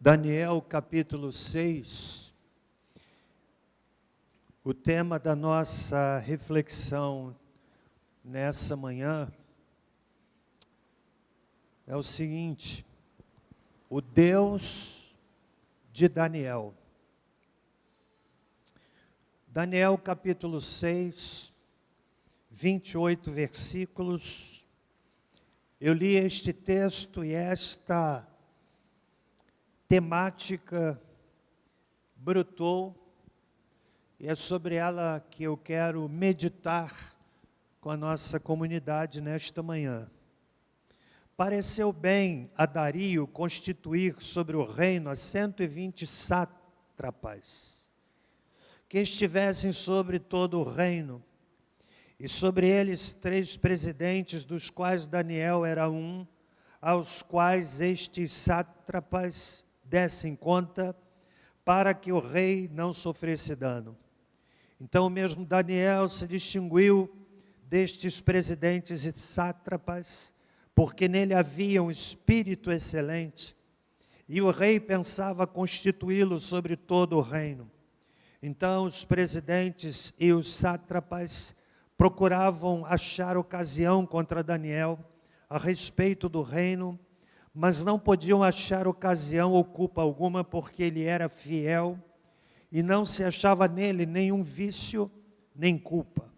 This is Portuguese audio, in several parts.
Daniel capítulo 6, o tema da nossa reflexão nessa manhã é o seguinte: o Deus de Daniel. Daniel capítulo 6, 28 versículos. Eu li este texto e esta temática brotou, e é sobre ela que eu quero meditar com a nossa comunidade nesta manhã. Pareceu bem a Dario constituir sobre o reino as 120 sátrapas, que estivessem sobre todo o reino, e sobre eles 3 presidentes, dos quais Daniel era um, aos quais estes sátrapas dessem conta, para que o rei não sofresse dano. Então o mesmo Daniel se distinguiu destes presidentes e sátrapas, porque nele havia um espírito excelente, e o rei pensava constituí-lo sobre todo o reino. Então os presidentes e os sátrapas procuravam achar ocasião contra Daniel a respeito do reino, mas não podiam achar ocasião ou culpa alguma, porque ele era fiel e não se achava nele nenhum vício nem culpa.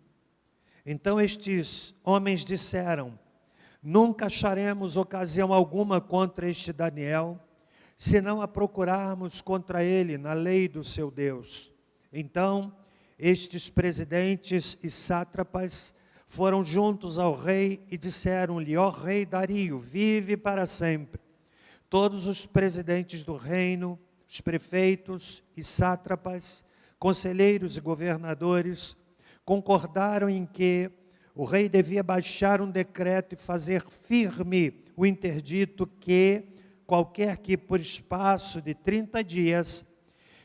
Então estes homens disseram: nunca acharemos ocasião alguma contra este Daniel, se não a procurarmos contra ele na lei do seu Deus. Então estes presidentes e sátrapas foram juntos ao rei e disseram-lhe: ó rei Dario, vive para sempre. Todos os presidentes do reino, os prefeitos e sátrapas, conselheiros e governadores, concordaram em que o rei devia baixar um decreto e fazer firme o interdito que qualquer que por espaço de 30 dias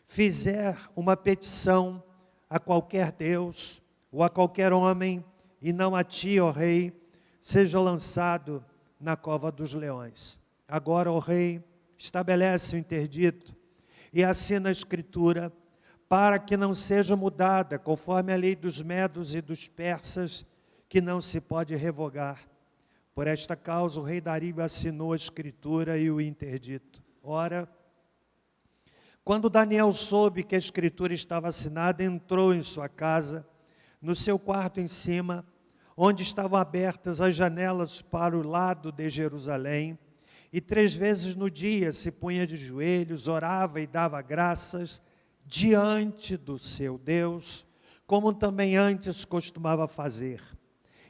fizer uma petição a qualquer Deus ou a qualquer homem, e não a ti, ó rei, seja lançado na cova dos leões. Agora, ó rei, estabelece o interdito e assina a escritura, para que não seja mudada, conforme a lei dos medos e dos persas, que não se pode revogar. Por esta causa, o rei Dario assinou a escritura e o interdito. Ora, quando Daniel soube que a escritura estava assinada, entrou em sua casa, no seu quarto em cima, onde estavam abertas as janelas para o lado de Jerusalém, e 3 vezes no dia se punha de joelhos, orava e dava graças diante do seu Deus, como também antes costumava fazer.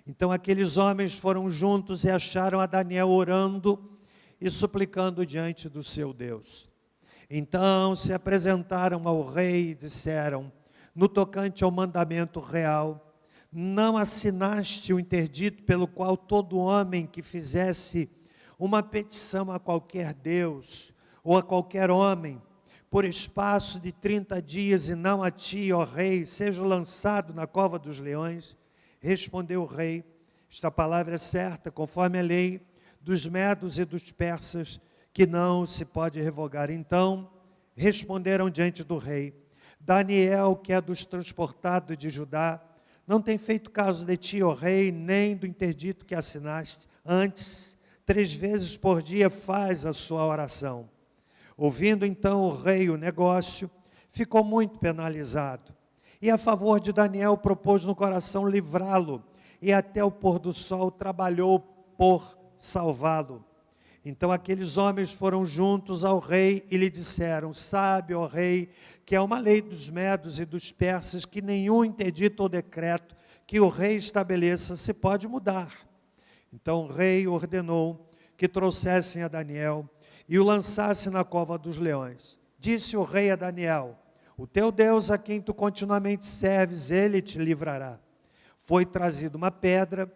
Então aqueles homens foram juntos e acharam a Daniel orando e suplicando diante do seu Deus. Então se apresentaram ao rei e disseram: no tocante ao mandamento real, não assinaste o interdito pelo qual todo homem que fizesse uma petição a qualquer Deus ou a qualquer homem, por espaço de 30 dias, e não a ti, ó rei, seja lançado na cova dos leões? Respondeu o rei: esta palavra é certa, conforme a lei dos medos e dos persas, que não se pode revogar. Então responderam diante do rei: Daniel, que é dos transportados de Judá, não tem feito caso de ti, ó rei, nem do interdito que assinaste. Antes, 3 vezes por dia faz a sua oração. Ouvindo então o rei o negócio, ficou muito penalizado. E a favor de Daniel propôs no coração livrá-lo, e até o pôr do sol trabalhou por salvá-lo. Então aqueles homens foram juntos ao rei e lhe disseram: sabe, ó rei, que é uma lei dos medos e dos persas que nenhum interdito ou decreto que o rei estabeleça se pode mudar. Então o rei ordenou que trouxessem a Daniel e o lançassem na cova dos leões. Disse o rei a Daniel: o teu Deus, a quem tu continuamente serves, ele te livrará. Foi trazida uma pedra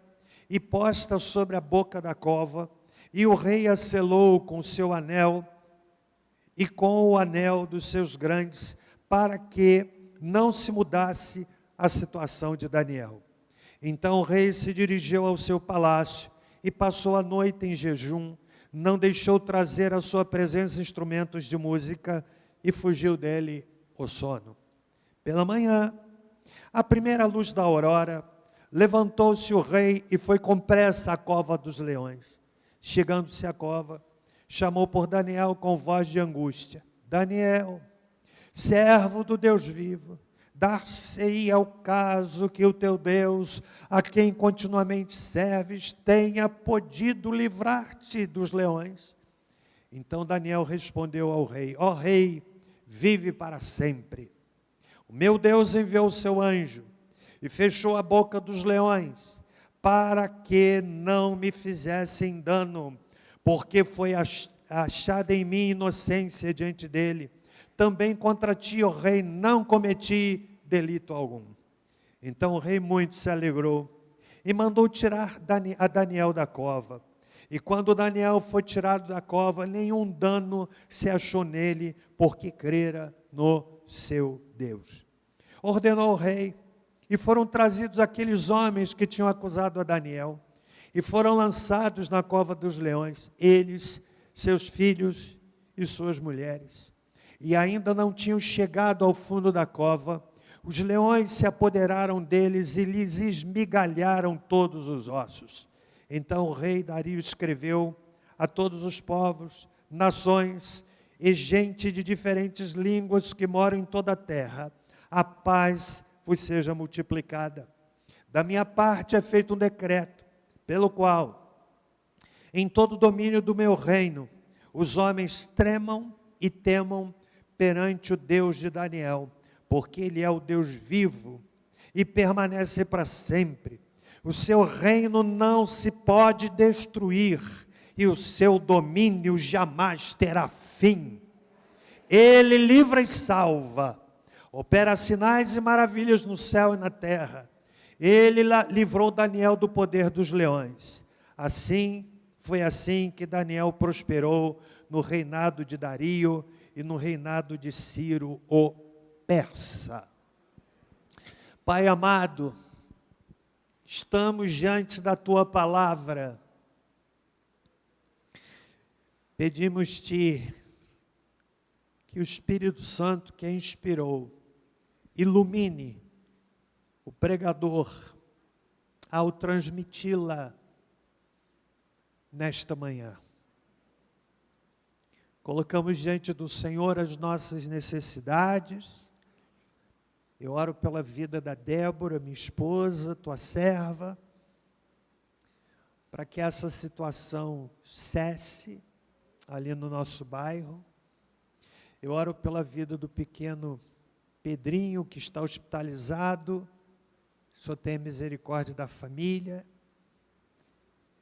e posta sobre a boca da cova, e o rei a selou com o seu anel e com o anel dos seus grandes, para que não se mudasse a situação de Daniel. Então o rei se dirigiu ao seu palácio e passou a noite em jejum, não deixou trazer à sua presença instrumentos de música e fugiu dele o sono. Pela manhã, à primeira luz da aurora, levantou-se o rei e foi com pressa à cova dos leões. Chegando-se à cova, chamou por Daniel com voz de angústia: Daniel, servo do Deus vivo, dar-se-ia ao caso que o teu Deus, a quem continuamente serves, tenha podido livrar-te dos leões. Então Daniel respondeu ao rei: ó rei, vive para sempre. O meu Deus enviou o seu anjo e fechou a boca dos leões, para que não me fizessem dano, porque foi achada em mim inocência diante dele. Também contra ti, ó rei, não cometi delito algum. Então o rei muito se alegrou e mandou tirar a Daniel da cova. E quando Daniel foi tirado da cova, nenhum dano se achou nele, porque crera no seu Deus. Ordenou o rei, e foram trazidos aqueles homens que tinham acusado a Daniel, e foram lançados na cova dos leões, eles, seus filhos e suas mulheres. E ainda não tinham chegado ao fundo da cova, os leões se apoderaram deles e lhes esmigalharam todos os ossos. Então o rei Dario escreveu a todos os povos, nações e gente de diferentes línguas que moram em toda a terra: a paz vos seja multiplicada. Da minha parte é feito um decreto, pelo qual, em todo o domínio do meu reino, os homens tremam e temam perante o Deus de Daniel, porque Ele é o Deus vivo e permanece para sempre. O seu reino não se pode destruir e o seu domínio jamais terá fim. Ele livra e salva, opera sinais e maravilhas no céu e na terra. Ele livrou Daniel do poder dos leões. Foi assim que Daniel prosperou no reinado de Dario e no reinado de Ciro, o persa. Pai amado, estamos diante da Tua palavra. Pedimos-Te que o Espírito Santo que a inspirou ilumine o pregador ao transmiti-la nesta manhã. Colocamos diante do Senhor as nossas necessidades. Eu oro pela vida da Débora, minha esposa, tua serva, para que essa situação cesse ali no nosso bairro. Eu oro pela vida do pequeno Pedrinho, que está hospitalizado. O Senhor tenha misericórdia da família.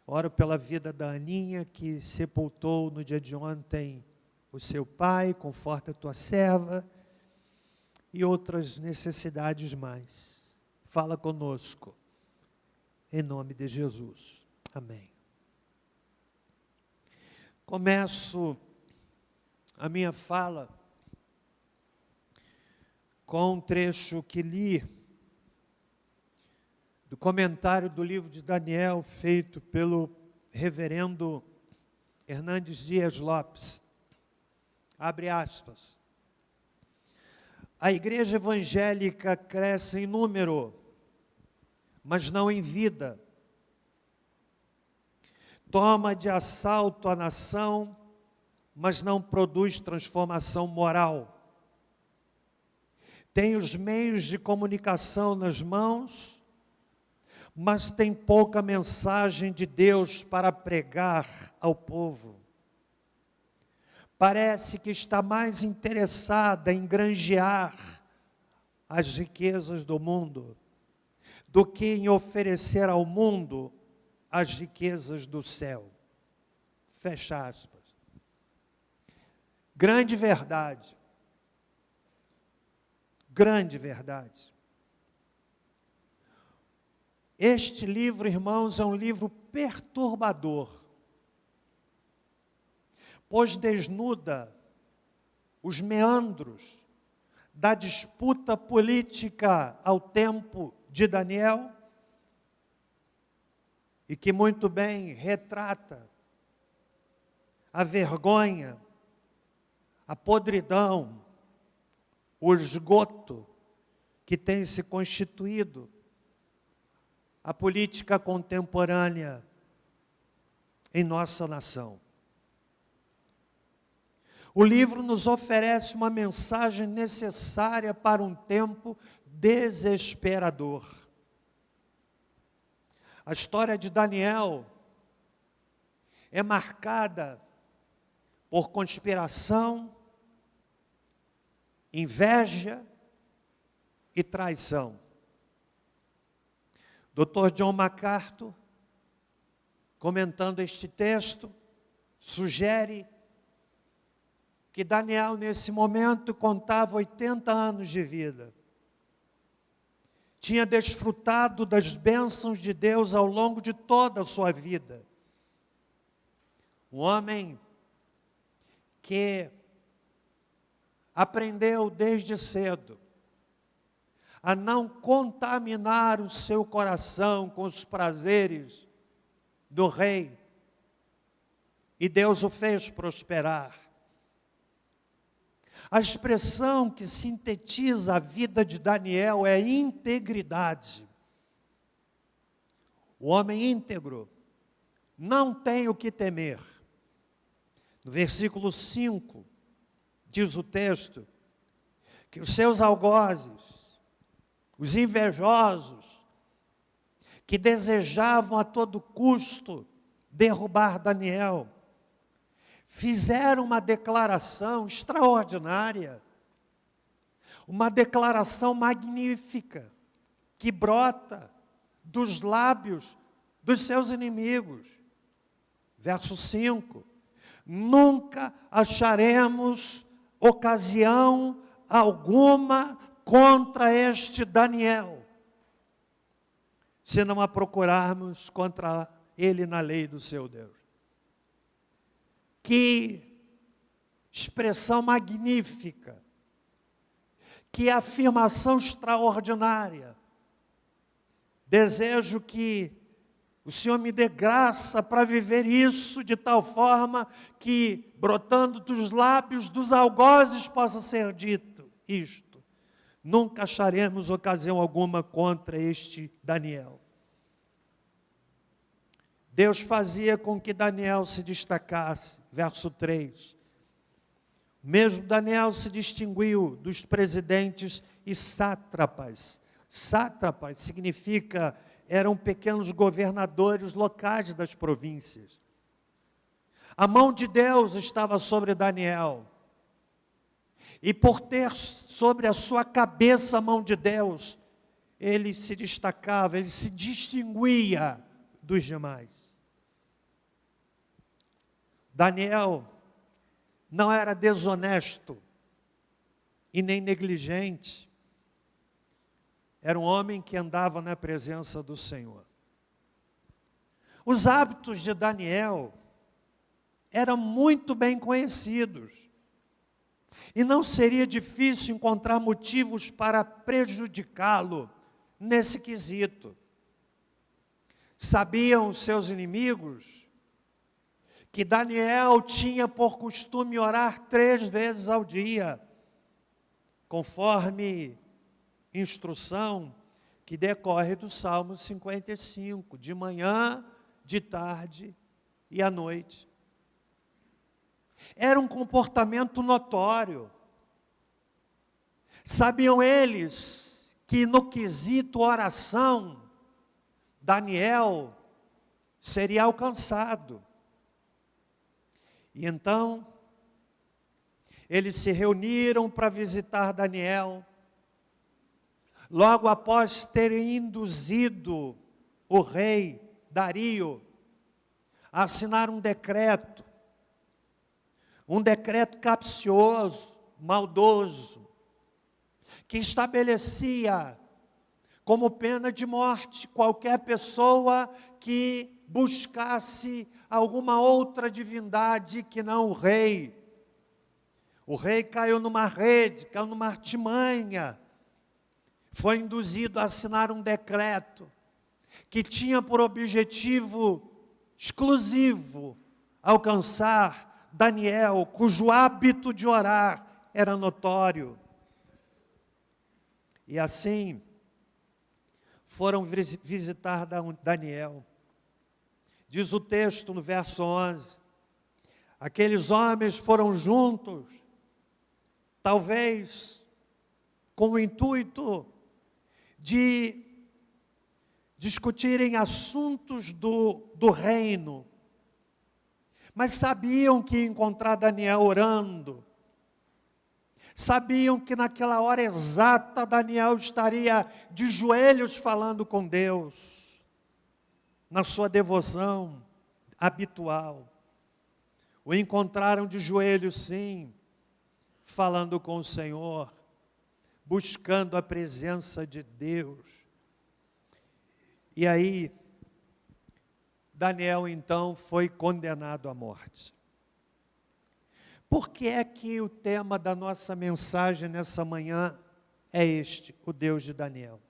Oro pela vida da Aninha, que sepultou no dia de ontem o seu pai. Conforta a tua serva. E outras necessidades mais. Fala conosco, em nome de Jesus. Amém. Começo a minha fala com um trecho que li do comentário do livro de Daniel, feito pelo reverendo Hernandes Dias Lopes. Abre aspas. A igreja evangélica cresce em número, mas não em vida. Toma de assalto a nação, mas não produz transformação moral. Tem os meios de comunicação nas mãos, mas tem pouca mensagem de Deus para pregar ao povo. Parece que está mais interessada em granjear as riquezas do mundo do que em oferecer ao mundo as riquezas do céu. Fecha aspas. Grande verdade. Grande verdade. Este livro, irmãos, é um livro perturbador, pois desnuda os meandros da disputa política ao tempo de Daniel, e que muito bem retrata a vergonha, a podridão, o esgoto que tem se constituído a política contemporânea em nossa nação. O livro nos oferece uma mensagem necessária para um tempo desesperador. A história de Daniel é marcada por conspiração, inveja e traição. Dr. John MacArthur, comentando este texto, sugere que Daniel, nesse momento, contava 80 anos de vida. Tinha desfrutado das bênçãos de Deus ao longo de toda a sua vida. Um homem que aprendeu desde cedo a não contaminar o seu coração com os prazeres do rei, e Deus o fez prosperar. A expressão que sintetiza a vida de Daniel é integridade. O homem íntegro não tem o que temer. No versículo 5, diz o texto, que os seus algozes, os invejosos, que desejavam a todo custo derrubar Daniel, fizeram uma declaração extraordinária, uma declaração magnífica, que brota dos lábios dos seus inimigos. Verso 5, nunca acharemos ocasião alguma contra este Daniel, se não a procurarmos contra ele na lei do seu Deus. Que expressão magnífica, que afirmação extraordinária. Desejo que o Senhor me dê graça para viver isso de tal forma que, brotando dos lábios dos algozes, possa ser dito isto: nunca acharemos ocasião alguma contra este Daniel. Deus fazia com que Daniel se destacasse. Verso 3. Mesmo Daniel se distinguiu dos presidentes e sátrapas. Sátrapas significa, eram pequenos governadores locais das províncias. A mão de Deus estava sobre Daniel. E por ter sobre a sua cabeça a mão de Deus, ele se destacava, ele se distinguia dos demais. Daniel não era desonesto e nem negligente. Era um homem que andava na presença do Senhor. Os hábitos de Daniel eram muito bem conhecidos. E não seria difícil encontrar motivos para prejudicá-lo nesse quesito. Sabiam os seus inimigos que Daniel tinha por costume orar 3 vezes ao dia, conforme instrução que decorre do Salmo 55, de manhã, de tarde e à noite. Era um comportamento notório. Sabiam eles que no quesito oração, Daniel seria alcançado. E então, eles se reuniram para visitar Daniel, logo após terem induzido o rei Dario a assinar um decreto capcioso, maldoso, que estabelecia como pena de morte qualquer pessoa que buscasse alguma outra divindade que não o rei. O rei caiu numa rede, caiu numa artimanha, foi induzido a assinar um decreto que tinha por objetivo exclusivo alcançar Daniel, cujo hábito de orar era notório. E assim, foram visitar Daniel. Diz o texto no verso 11, aqueles homens foram juntos, talvez com o intuito de discutirem assuntos do reino, mas sabiam que ia encontrar Daniel orando, sabiam que naquela hora exata Daniel estaria de joelhos falando com Deus, na sua devoção habitual. O encontraram de joelhos, sim, falando com o Senhor, buscando a presença de Deus. E aí, Daniel então foi condenado à morte. Por que é que o tema da nossa mensagem nessa manhã é este, o Deus de Daniel?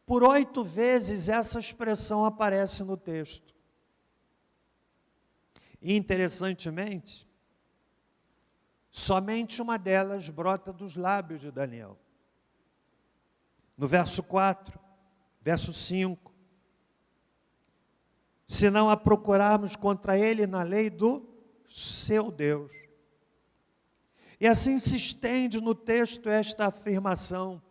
Por 8 vezes essa expressão aparece no texto. E, interessantemente, somente uma delas brota dos lábios de Daniel. No verso 4, verso 5. Se não a procurarmos contra ele na lei do seu Deus. E assim se estende no texto esta afirmação.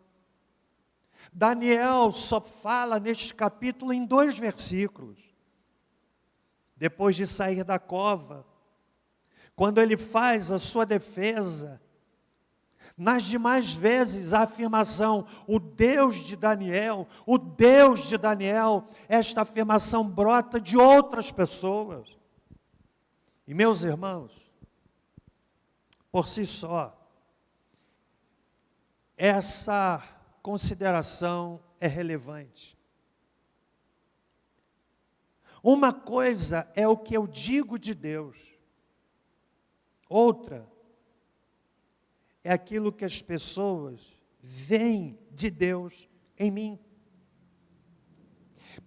Daniel só fala neste capítulo em 2 versículos. Depois de sair da cova, quando ele faz a sua defesa, nas demais vezes a afirmação, o Deus de Daniel, o Deus de Daniel, esta afirmação brota de outras pessoas. E meus irmãos, por si só, essa consideração é relevante. Uma coisa é o que eu digo de Deus, outra é aquilo que as pessoas veem de Deus em mim.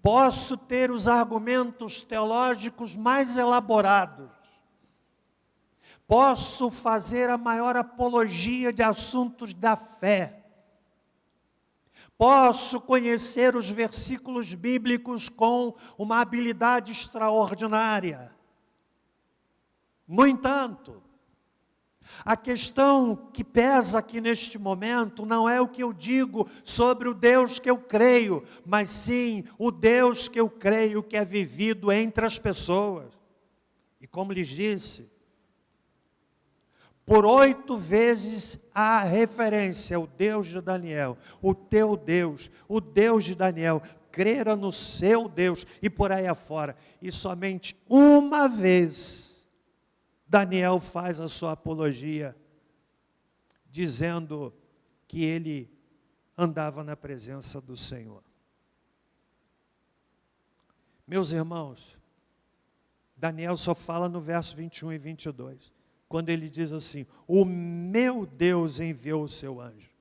Posso ter os argumentos teológicos mais elaborados, posso fazer a maior apologia de assuntos da fé, posso conhecer os versículos bíblicos com uma habilidade extraordinária. No entanto, a questão que pesa aqui neste momento não é o que eu digo sobre o Deus que eu creio, mas sim o Deus que eu creio que é vivido entre as pessoas. E como lhes disse, por 8 vezes há referência ao Deus de Daniel, o teu Deus, o Deus de Daniel, crera no seu Deus e por aí afora. E somente uma vez Daniel faz a sua apologia, dizendo que ele andava na presença do Senhor. Meus irmãos, Daniel só fala no verso 21 e 22, quando ele diz assim, o meu Deus enviou o seu anjo.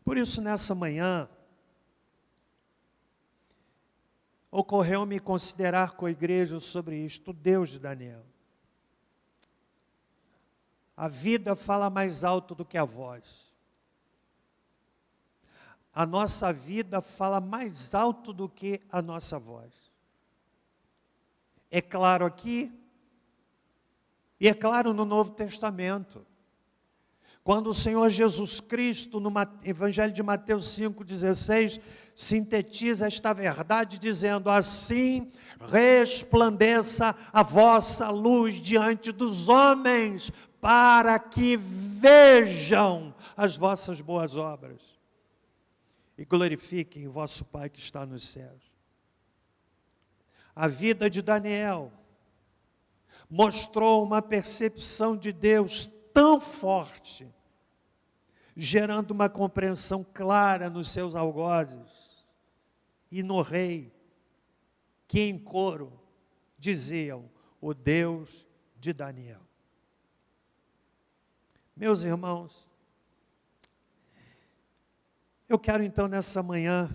Por isso, nessa manhã, ocorreu-me considerar com a igreja sobre isto, o Deus de Daniel. A vida fala mais alto do que a voz. A nossa vida fala mais alto do que a nossa voz. É claro aqui, e é claro no Novo Testamento. Quando o Senhor Jesus Cristo, no Evangelho de Mateus 5,16, sintetiza esta verdade dizendo, assim resplandeça a vossa luz diante dos homens, para que vejam as vossas boas obras e glorifiquem o vosso Pai que está nos céus. A vida de Daniel mostrou uma percepção de Deus tão forte, gerando uma compreensão clara nos seus algozes e no rei, que em coro diziam, o Deus de Daniel. Meus irmãos, eu quero então nessa manhã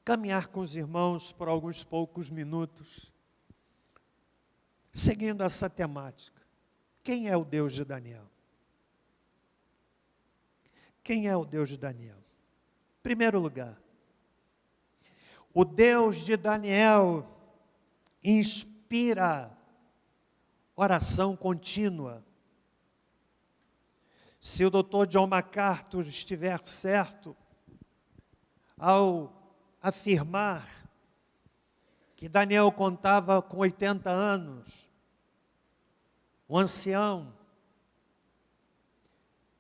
caminhar com os irmãos por alguns poucos minutos, seguindo essa temática. Quem é o Deus de Daniel? Quem é o Deus de Daniel? Em primeiro lugar, o Deus de Daniel inspira oração contínua. Se o Dr. John MacArthur estiver certo ao afirmar que Daniel contava com 80 anos, um ancião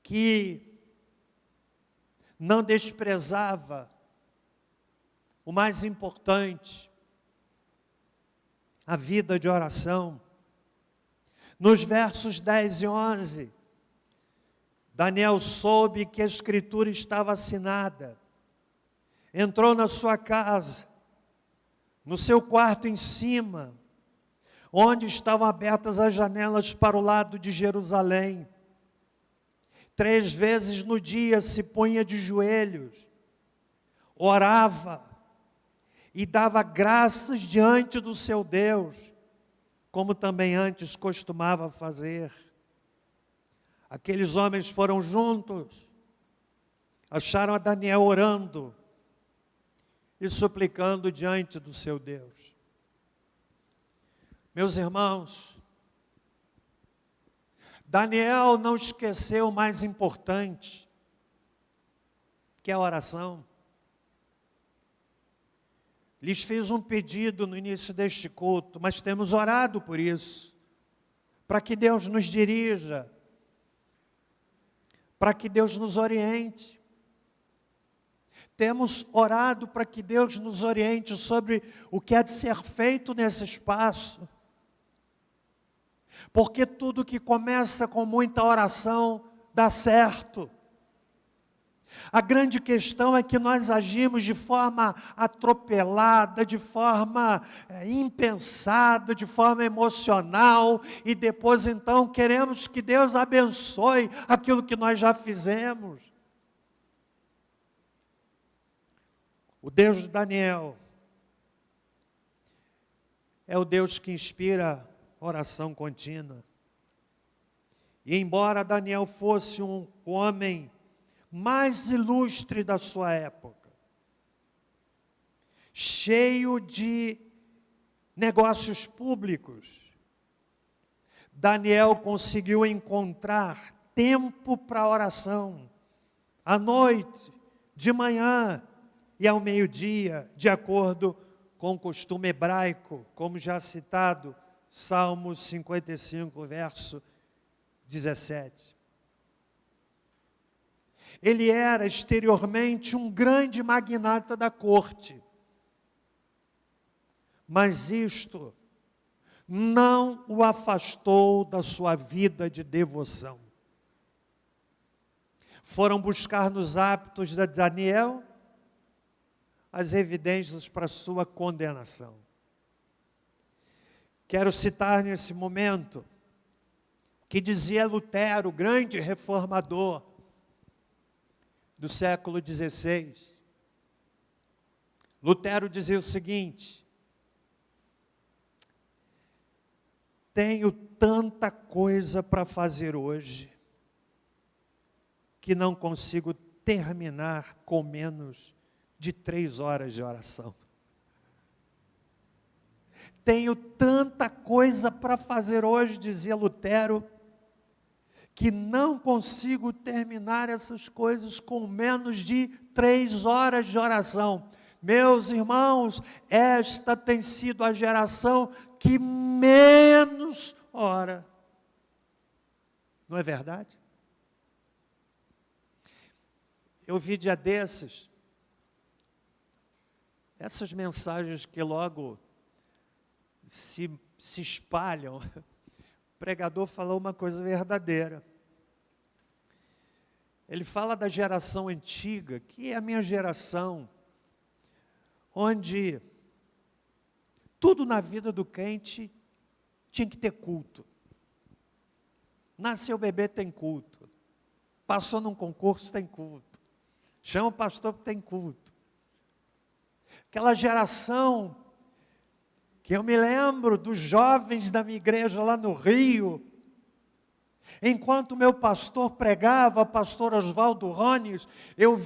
que não desprezava o mais importante, a vida de oração. Nos versos 10 e 11, Daniel soube que a Escritura estava assinada, entrou na sua casa, no seu quarto em cima, onde estavam abertas as janelas para o lado de Jerusalém. 3 vezes no dia se punha de joelhos, orava e dava graças diante do seu Deus, como também antes costumava fazer. Aqueles homens foram juntos, acharam a Daniel orando e suplicando diante do seu Deus. Meus irmãos, Daniel não esqueceu o mais importante, que é a oração. Lhes fiz um pedido no início deste culto, mas temos orado por isso, para que Deus nos dirija, para que Deus nos oriente. Temos orado para que Deus nos oriente sobre o que há de ser feito nesse espaço. Porque tudo que começa com muita oração dá certo. A grande questão é que nós agimos de forma atropelada, de forma impensada, de forma emocional, e depois então queremos que Deus abençoe aquilo que nós já fizemos. O Deus de Daniel é o Deus que inspira oração contínua. E embora Daniel fosse um homem mais ilustre da sua época, cheio de negócios públicos, Daniel conseguiu encontrar tempo para oração, à noite, de manhã e ao meio-dia, de acordo com o costume hebraico, como já citado, Salmos 55, verso 17. Ele era exteriormente um grande magnata da corte, mas isto não o afastou da sua vida de devoção. Foram buscar nos hábitos de Daniel as evidências para sua condenação. Quero citar nesse momento que dizia Lutero, grande reformador do século XVI. Lutero dizia o seguinte: tenho tanta coisa para fazer hoje que não consigo terminar com menos de 3 horas de oração. Tenho tanta coisa para fazer hoje, dizia Lutero, que não consigo terminar essas coisas com menos de 3 horas de oração. Meus irmãos, esta tem sido a geração que menos ora. Não é verdade? Eu vi dia desses, essas mensagens que logo se espalham. O pregador falou uma coisa verdadeira. Ele fala da geração antiga, que é a minha geração, onde tudo na vida do crente tinha que ter culto. Nasceu bebê, tem culto. Passou num concurso, tem culto. Chama o pastor, tem culto. aquela geração que eu me lembro dos jovens da minha igreja lá no Rio. Enquanto meu pastor pregava, pastor Oswaldo Rones, eu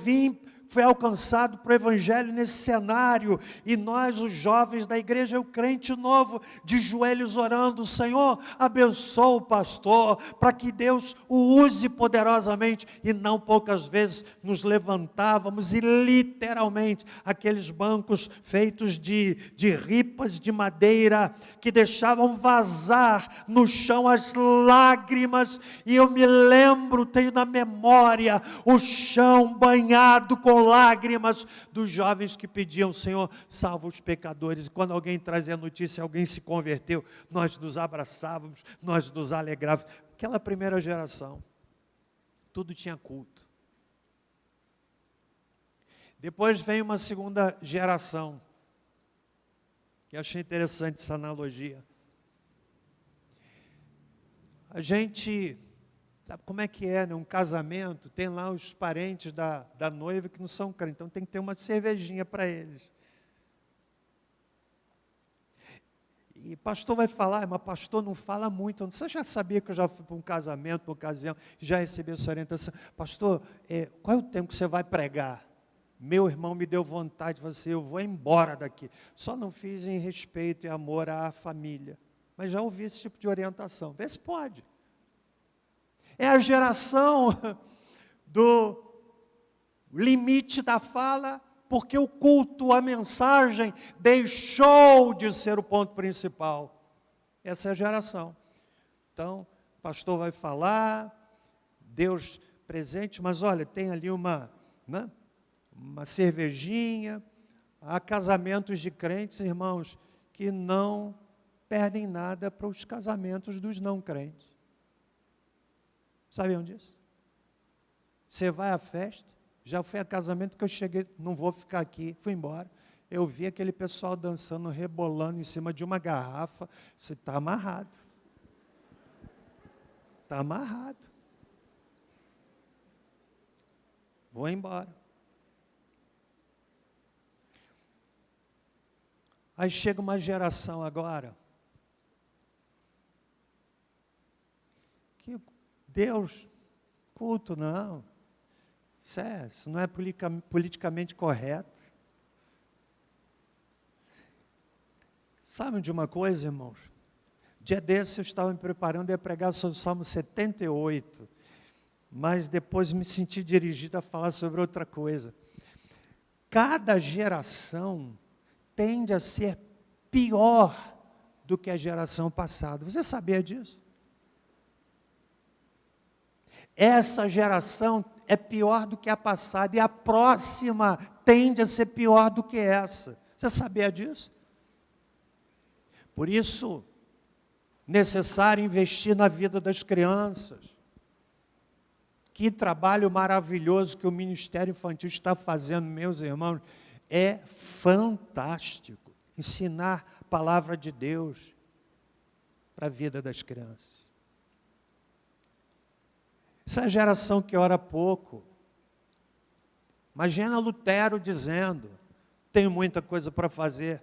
fui alcançado para o Evangelho nesse cenário, e nós, os jovens da igreja, o crente novo, de joelhos orando, Senhor, abençoa o pastor, para que Deus o use poderosamente, e não poucas vezes nos levantávamos, e literalmente, aqueles bancos feitos de ripas de madeira, que deixavam vazar no chão as lágrimas, e eu me lembro, tenho na memória, o chão banhado com lágrimas dos jovens que pediam, Senhor, salva os pecadores. E quando alguém trazia a notícia, alguém se converteu, nós nos abraçávamos, nós nos alegrávamos. Aquela primeira geração, tudo tinha culto. Depois vem uma segunda geração, que eu achei interessante essa analogia. A gente... Sabe como é que é, né? Um casamento, tem lá os parentes da noiva que não são crentes, então tem que ter uma cervejinha para eles. E pastor vai falar, mas pastor não fala muito. Você já sabia que eu já fui para um casamento, para uma ocasião, já recebi essa orientação. Pastor, qual é o tempo que você vai pregar? Meu irmão me deu vontade de falar assim, eu vou embora daqui. Só não fiz em respeito e amor à família. Mas já ouvi esse tipo de orientação. Vê se pode. É a geração do limite da fala, porque o culto, a mensagem, deixou de ser o ponto principal. Essa é a geração. Então, o pastor vai falar, Deus presente, mas olha, tem ali uma cervejinha. Há casamentos de crentes, irmãos, que não perdem nada para os casamentos dos não crentes. Sabiam disso? Você vai à festa, já foi a casamento que eu cheguei, não vou ficar aqui, fui embora. Eu vi aquele pessoal dançando, rebolando em cima de uma garrafa. Você está amarrado. Está amarrado. Vou embora. Aí chega uma geração agora, que Deus, culto não, isso não é politicamente correto. Sabe de uma coisa, irmãos? Dia desse eu estava me preparando, ia pregar sobre o Salmo 78, mas depois me senti dirigido a falar sobre outra coisa. Cada geração tende a ser pior do que a geração passada. Você sabia disso? Essa geração é pior do que a passada, e a próxima tende a ser pior do que essa. Você sabia disso? Por isso, necessário investir na vida das crianças. Que trabalho maravilhoso que o Ministério Infantil está fazendo, meus irmãos. É fantástico ensinar a palavra de Deus para a vida das crianças. Essa geração que ora pouco. Imagina Lutero dizendo, tenho muita coisa para fazer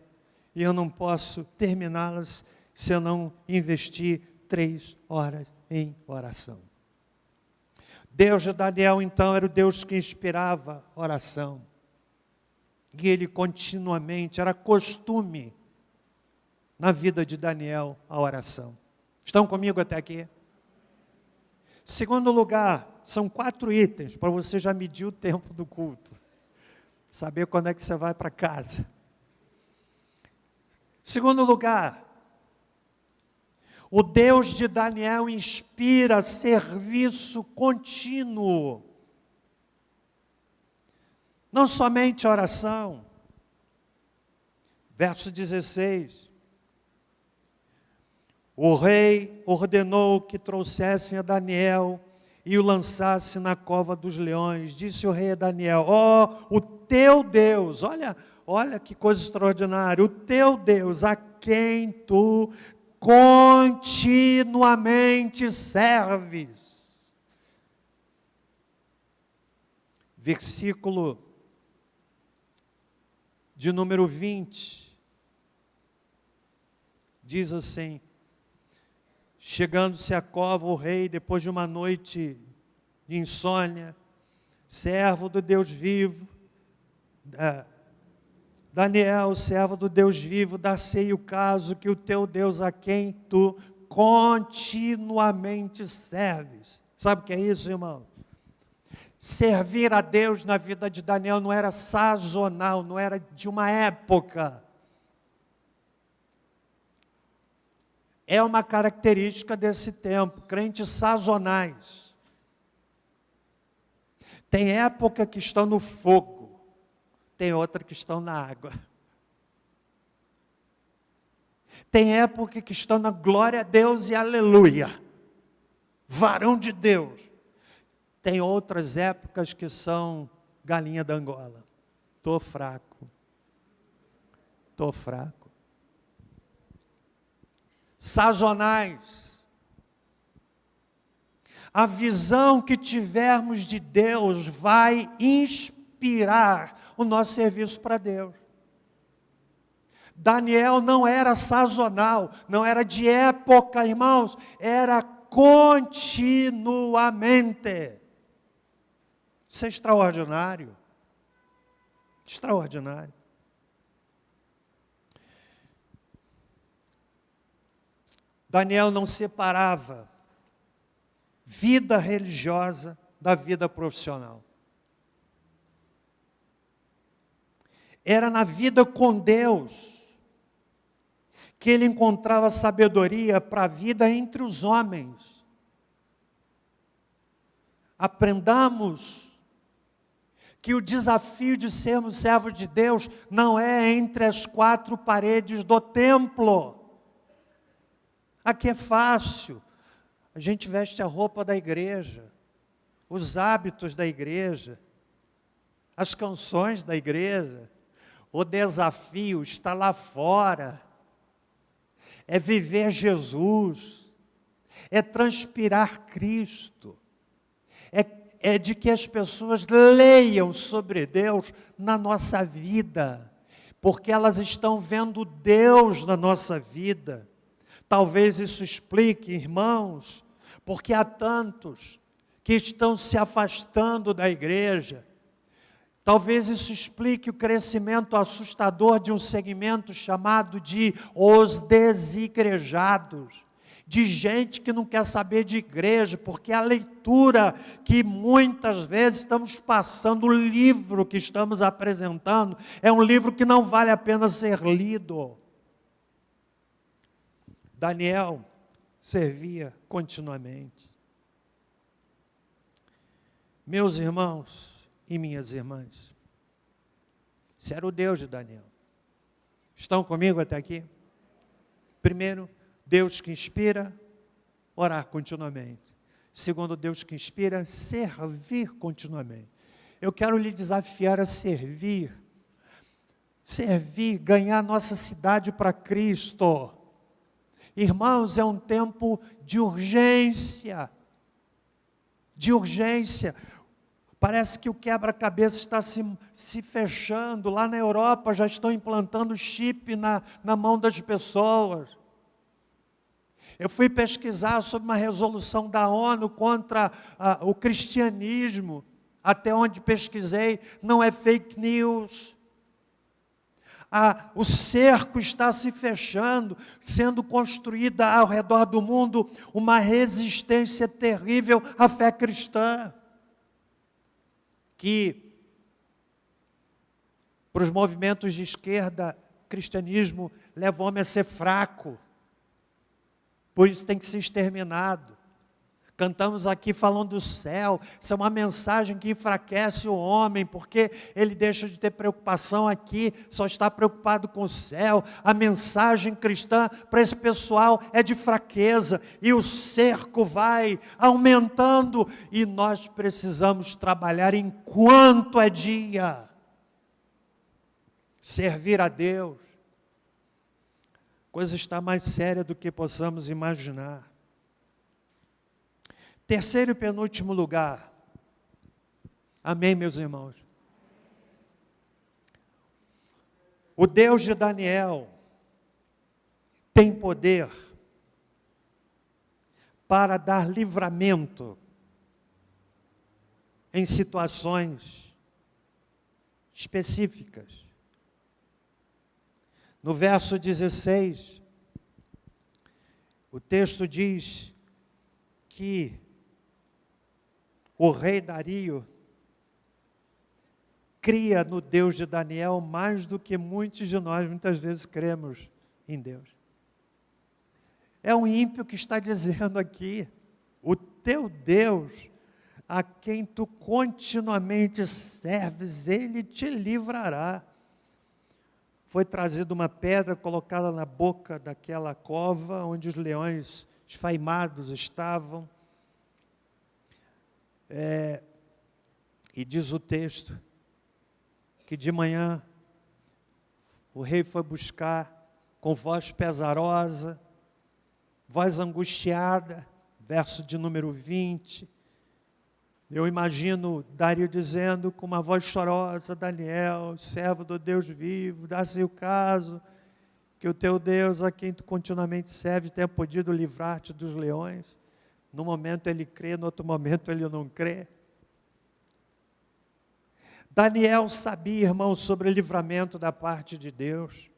e eu não posso terminá-las se eu não investir 3 horas em oração. Deus de Daniel, então, era o Deus que inspirava oração. E ele continuamente, era costume na vida de Daniel a oração. Estão comigo até aqui? Segundo lugar, são 4 itens, para você já medir o tempo do culto. Saber quando é que você vai para casa. Segundo lugar, o Deus de Daniel inspira serviço contínuo. Não somente oração. Verso 16. O rei ordenou que trouxessem a Daniel e o lançassem na cova dos leões. Disse o rei a Daniel, o teu Deus, olha que coisa extraordinária, o teu Deus, a quem tu continuamente serves. Versículo de número 20, diz assim: chegando-se à cova, o rei, depois de uma noite de insônia, servo do Deus vivo, Daniel, servo do Deus vivo, dá-se o caso que o teu Deus, a quem tu continuamente serves. Sabe o que é isso, irmão? Servir a Deus na vida de Daniel não era sazonal, não era de uma época. É uma característica desse tempo, crentes sazonais. Tem época que estão no fogo, tem outra que estão na água. Tem época que estão na glória a Deus e aleluia, varão de Deus. Tem outras épocas que são galinha da Angola. Estou fraco. Sazonais. A visão que tivermos de Deus vai inspirar o nosso serviço para Deus. Daniel não era sazonal, não era de época, irmãos, era continuamente. Isso é extraordinário. Extraordinário. Daniel não separava vida religiosa da vida profissional. Era na vida com Deus que ele encontrava sabedoria para a vida entre os homens. Aprendamos que o desafio de sermos servos de Deus não é entre as quatro paredes do templo. Aqui é fácil. A gente veste a roupa da igreja, os hábitos da igreja, as canções da igreja. O desafio está lá fora. É viver Jesus. É transpirar Cristo. É de que as pessoas leiam sobre Deus na nossa vida, porque elas estão vendo Deus na nossa vida. Talvez isso explique, irmãos, porque há tantos que estão se afastando da igreja. Talvez isso explique o crescimento assustador de um segmento chamado de os desigrejados. De gente que não quer saber de igreja, porque a leitura que muitas vezes estamos passando, o livro que estamos apresentando, é um livro que não vale a pena ser lido. Daniel servia continuamente. Meus irmãos e minhas irmãs, esse era o Deus de Daniel. Estão comigo até aqui? Primeiro, Deus que inspira, orar continuamente. Segundo, Deus que inspira, servir continuamente. Eu quero lhe desafiar a servir. Servir, ganhar nossa cidade para Cristo. Irmãos, é um tempo de urgência. De urgência. Parece que o quebra-cabeça está se fechando. Lá na Europa já estão implantando chip na mão das pessoas. Eu fui pesquisar sobre uma resolução da ONU contra o cristianismo. Até onde pesquisei, não é fake news. O cerco está se fechando, sendo construída ao redor do mundo uma resistência terrível à fé cristã. Que, para os movimentos de esquerda, cristianismo leva o homem a ser fraco. Por isso tem que ser exterminado. Cantamos aqui falando do céu. Isso é uma mensagem que enfraquece o homem, porque ele deixa de ter preocupação aqui, só está preocupado com o céu. A mensagem cristã para esse pessoal é de fraqueza, e o cerco vai aumentando, e nós precisamos trabalhar enquanto é dia. Servir a Deus. Coisa está mais séria do que possamos imaginar. Terceiro e penúltimo lugar. Amém, meus irmãos? O Deus de Daniel tem poder para dar livramento em situações específicas. No verso 16, o texto diz que o rei Dario cria no Deus de Daniel mais do que muitos de nós muitas vezes cremos em Deus. É um ímpio que está dizendo aqui, o teu Deus, a quem tu continuamente serves, ele te livrará. Foi trazida uma pedra, colocada na boca daquela cova, onde os leões esfaimados estavam. E diz o texto, que de manhã o rei foi buscar com voz pesarosa, voz angustiada, verso de número 20. Eu imagino Dario dizendo com uma voz chorosa: Daniel, servo do Deus vivo, dá-se o caso que o teu Deus, a quem tu continuamente serves, tenha podido livrar-te dos leões. No momento ele crê, no outro momento ele não crê. Daniel sabia, irmão, sobre o livramento da parte de Deus.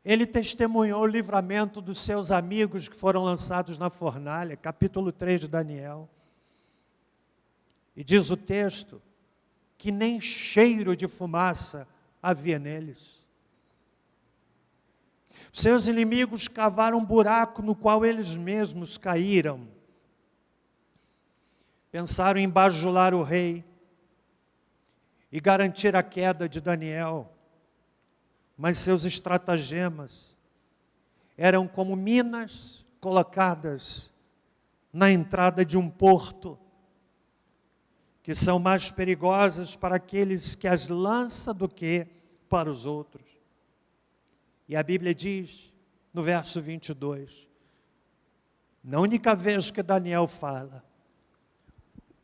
Ele testemunhou o livramento dos seus amigos que foram lançados na fornalha, capítulo 3 de Daniel. E diz o texto que nem cheiro de fumaça havia neles. Seus inimigos cavaram um buraco no qual eles mesmos caíram. Pensaram em bajular o rei e garantir a queda de Daniel. Mas seus estratagemas eram como minas colocadas na entrada de um porto, que são mais perigosas para aqueles que as lançam do que para os outros. E a Bíblia diz, no verso 22, na única vez que Daniel fala,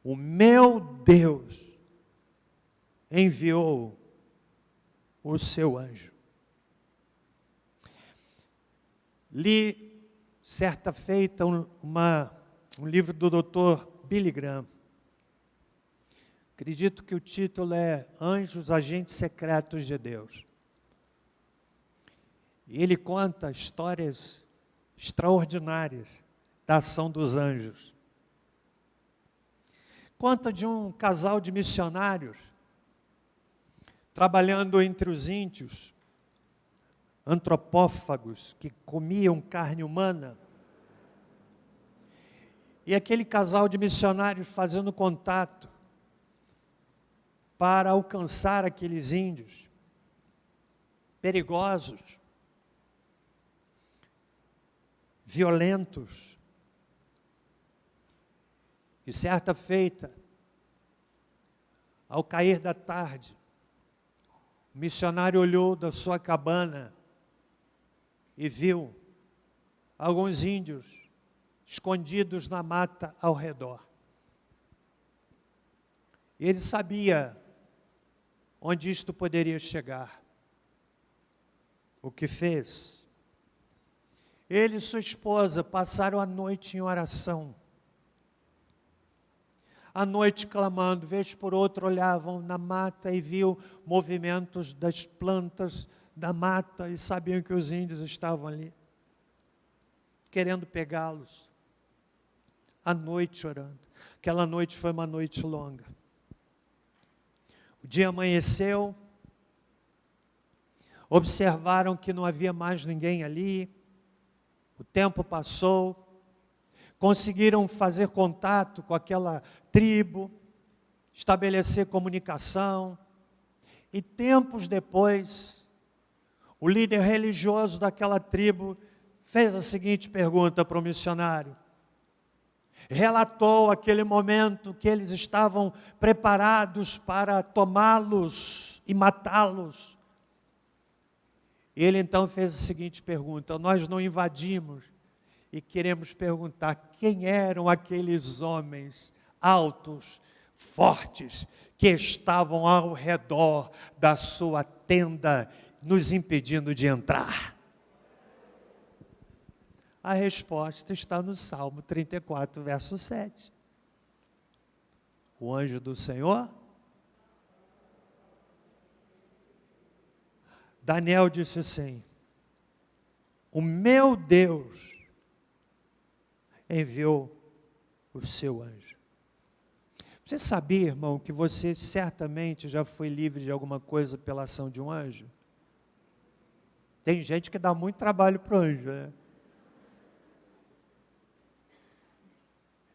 o meu Deus enviou o seu anjo. Li, certa feita, um livro do Dr. Billy Graham. Acredito que o título é Anjos, Agentes Secretos de Deus. E ele conta histórias extraordinárias da ação dos anjos. Conta de um casal de missionários trabalhando entre os índios, antropófagos, que comiam carne humana. E aquele casal de missionários fazendo contato para alcançar aqueles índios perigosos, violentos. E certa feita, ao cair da tarde, o missionário olhou da sua cabana e viu alguns índios escondidos na mata ao redor. E ele sabia onde isto poderia chegar. O que fez? Ele e sua esposa passaram a noite em oração. À noite clamando, vez por outra olhavam na mata e viam movimentos das plantas da mata e sabiam que os índios estavam ali, querendo pegá-los. À noite orando. Aquela noite foi uma noite longa. O dia amanheceu, observaram que não havia mais ninguém ali, o tempo passou, conseguiram fazer contato com aquela tribo, estabelecer comunicação, e tempos depois, o líder religioso daquela tribo fez a seguinte pergunta para o missionário. Relatou aquele momento que eles estavam preparados para tomá-los e matá-los. Ele então fez a seguinte pergunta: nós não invadimos e queremos perguntar quem eram aqueles homens altos, fortes, que estavam ao redor da sua tenda, nos impedindo de entrar? A resposta está no Salmo 34, verso 7. O anjo do Senhor. Daniel disse assim: o meu Deus enviou o seu anjo. Você sabia, irmão, que você certamente já foi livre de alguma coisa pela ação de um anjo? Tem gente que dá muito trabalho para o anjo, né?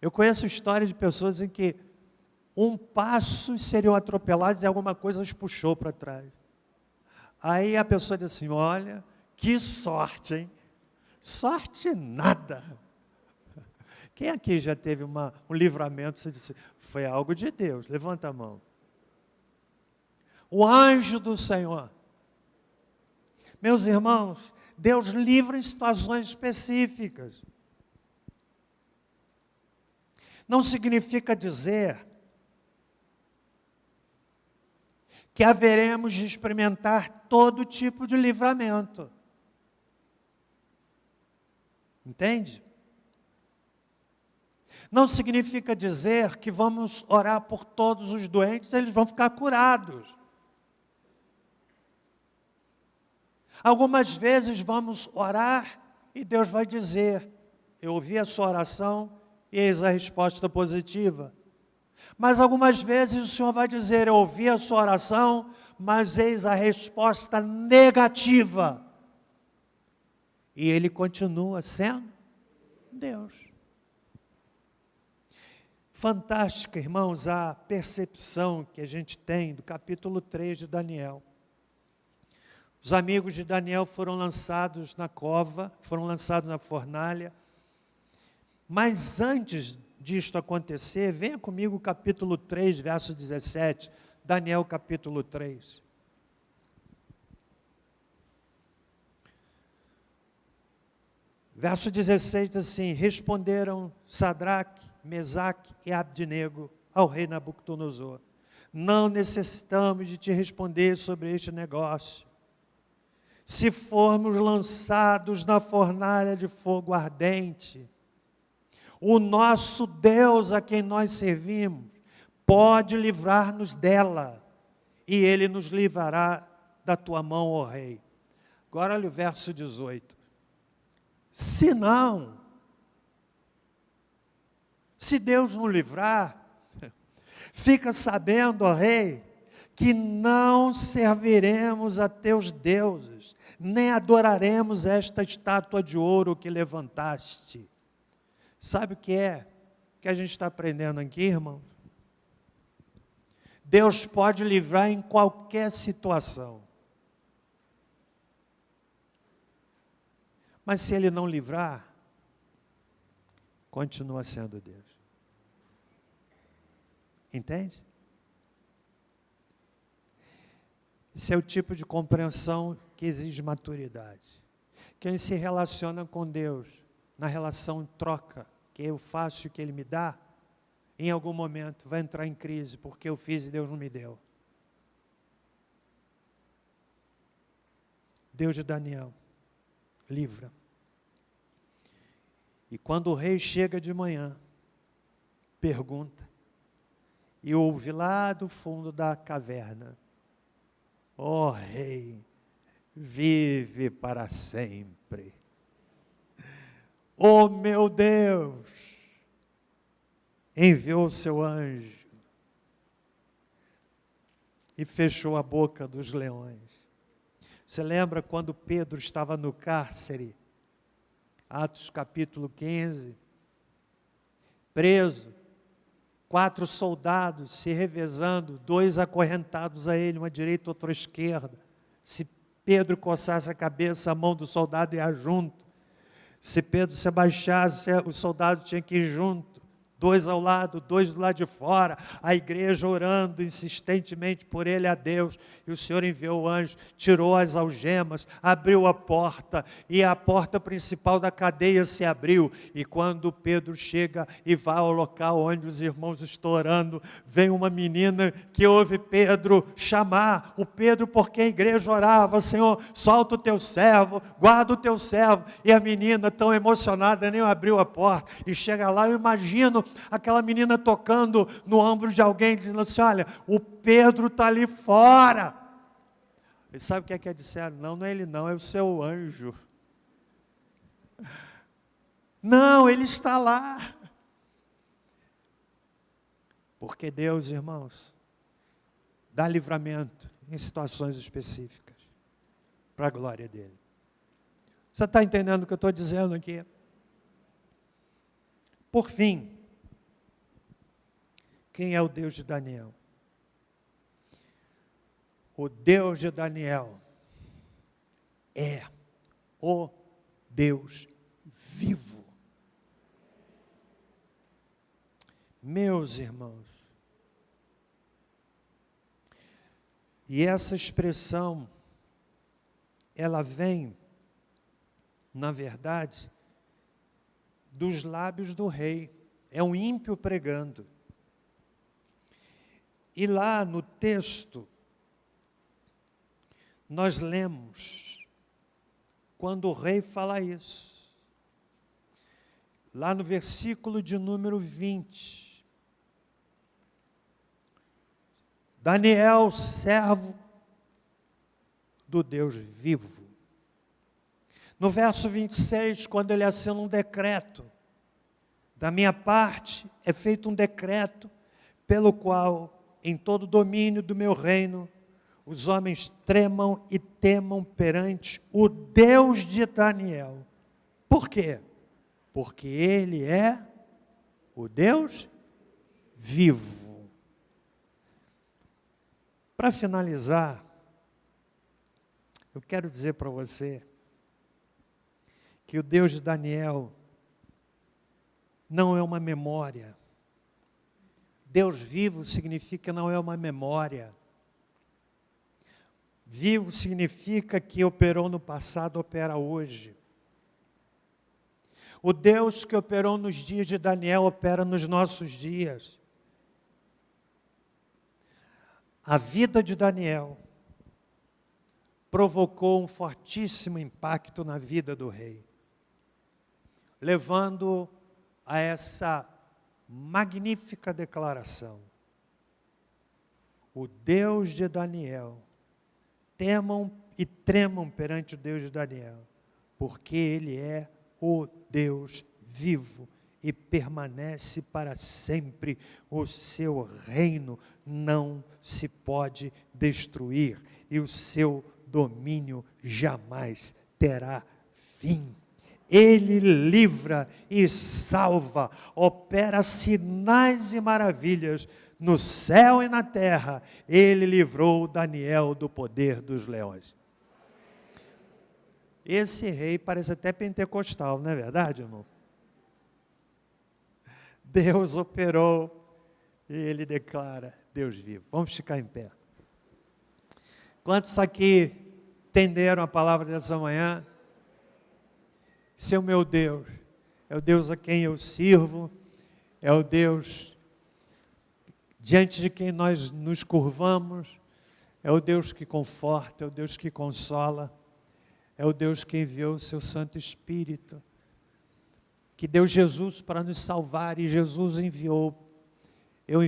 Eu conheço histórias de pessoas em que um passo seriam atropelados e alguma coisa os puxou para trás. Aí a pessoa diz assim: olha, que sorte, hein? Sorte nada. Quem aqui já teve um livramento? Você disse, foi algo de Deus. Levanta a mão. O anjo do Senhor. Meus irmãos, Deus livra em situações específicas. Não significa dizer que haveremos de experimentar todo tipo de livramento. Entende? Não significa dizer que vamos orar por todos os doentes, eles vão ficar curados. Algumas vezes vamos orar e Deus vai dizer: eu ouvi a sua oração e eis a resposta positiva. Mas algumas vezes o Senhor vai dizer: eu ouvi a sua oração, mas eis a resposta negativa. E Ele continua sendo Deus. Fantástica, irmãos, a percepção que a gente tem do capítulo 3 de Daniel. Os amigos de Daniel foram lançados na cova, foram lançados na fornalha. Mas antes disto acontecer, venha comigo capítulo 3, verso 17, Daniel capítulo 3. Verso 16 diz assim: responderam Sadraque, Mesaque e Abdenego ao rei Nabucodonosor: não necessitamos de te responder sobre este negócio. Se formos lançados na fornalha de fogo ardente, o nosso Deus a quem nós servimos pode livrar-nos dela, e Ele nos livrará da tua mão, ó rei. Agora olha o verso 18. Se não, se Deus nos livrar, fica sabendo, ó rei, que não serviremos a teus deuses, nem adoraremos esta estátua de ouro que levantaste. Sabe o que é que a gente está aprendendo aqui, irmão? Deus pode livrar em qualquer situação. Mas se Ele não livrar, continua sendo Deus. Entende? Esse é o tipo de compreensão que exige maturidade. Quem se relaciona com Deus na relação troca, que eu faço e que Ele me dá, em algum momento vai entrar em crise, porque eu fiz e Deus não me deu. Deus de Daniel livra. E quando o rei chega de manhã, pergunta, e ouve lá do fundo da caverna: ó rei, vive para sempre. Ó meu Deus, enviou o seu anjo e fechou a boca dos leões. Você lembra quando Pedro estava no cárcere? Atos capítulo 15, preso, 4 soldados se revezando, 2 acorrentados a ele, uma direita, outra esquerda. Se Pedro coçasse a cabeça, a mão do soldado ia junto. Se Pedro se abaixasse, o soldado tinha que ir junto. 2 ao lado, 2 do lado de fora, a igreja orando insistentemente por ele a Deus, e o Senhor enviou o anjo, tirou as algemas, abriu a porta, e a porta principal da cadeia se abriu, e quando Pedro chega e vai ao local onde os irmãos estão orando, vem uma menina que ouve Pedro chamar, o Pedro por quem a igreja orava: Senhor, solta o teu servo, guarda o teu servo, e a menina tão emocionada, nem abriu a porta, e chega lá, eu imagino aquela menina tocando no ombro de alguém, dizendo assim: olha, o Pedro está ali fora. E sabe o que é disseram? Não, não é ele não, é o seu anjo. Não, ele está lá. Porque Deus, irmãos, dá livramento em situações específicas, para a glória dele. Você está entendendo o que eu estou dizendo aqui? Por fim, quem é o Deus de Daniel? O Deus de Daniel é o Deus vivo. Meus irmãos, e essa expressão, ela vem, na verdade, dos lábios do rei. É um ímpio pregando. E lá no texto, nós lemos, quando o rei fala isso, lá no versículo de número 20, Daniel, servo do Deus vivo. No verso 26, quando ele assina um decreto, da minha parte é feito um decreto pelo qual, em todo o domínio do meu reino, os homens tremam e temam perante o Deus de Daniel. Por quê? Porque ele é o Deus vivo. Para finalizar, eu quero dizer para você que o Deus de Daniel não é uma memória. Deus vivo significa não é uma memória. Vivo significa que operou no passado, opera hoje. O Deus que operou nos dias de Daniel opera nos nossos dias. A vida de Daniel provocou um fortíssimo impacto na vida do rei, levando a essa magnífica declaração: o Deus de Daniel, temam e tremam perante o Deus de Daniel, porque ele é o Deus vivo e permanece para sempre, o seu reino não se pode destruir e o seu domínio jamais terá fim. Ele livra e salva, opera sinais e maravilhas no céu e na terra. Ele livrou Daniel do poder dos leões. Esse rei parece até pentecostal, não é verdade, irmão? Deus operou e ele declara Deus vivo. Vamos ficar em pé. Quantos aqui entenderam a palavra dessa manhã? Esse é o meu Deus, é o Deus a quem eu sirvo, é o Deus diante de quem nós nos curvamos, é o Deus que conforta, é o Deus que consola, é o Deus que enviou o seu Santo Espírito, que deu Jesus para nos salvar, e Jesus enviou. Eu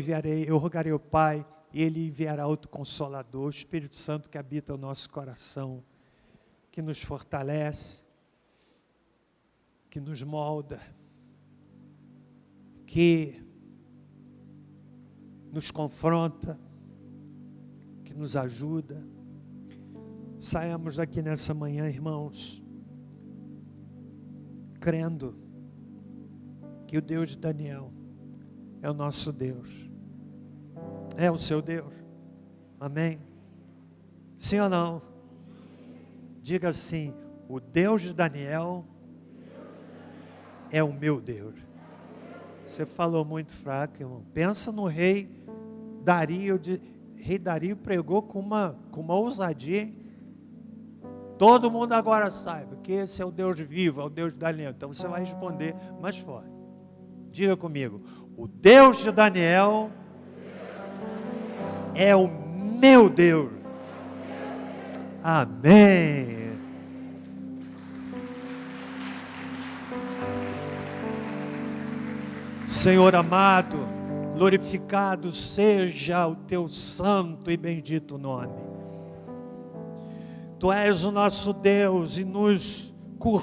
rogarei ao Pai, e Ele enviará outro Consolador, o Espírito Santo que habita o nosso coração, que nos fortalece, que nos molda, que nos confronta, que nos ajuda. Saiamos daqui nessa manhã, irmãos, crendo que o Deus de Daniel é o nosso Deus, é o seu Deus. Amém? Sim ou não? Diga assim: o Deus de Daniel é o meu Deus. Você falou muito fraco, irmão. Pensa no rei Dario. Rei Dario pregou com uma ousadia, hein? Todo mundo agora saiba que esse é o Deus vivo, é o Deus de Daniel. Então você vai responder mais forte. Diga comigo: o Deus de Daniel é o meu Deus. Amém. Senhor amado, glorificado seja o teu santo e bendito nome. Tu és o nosso Deus e nos curvamos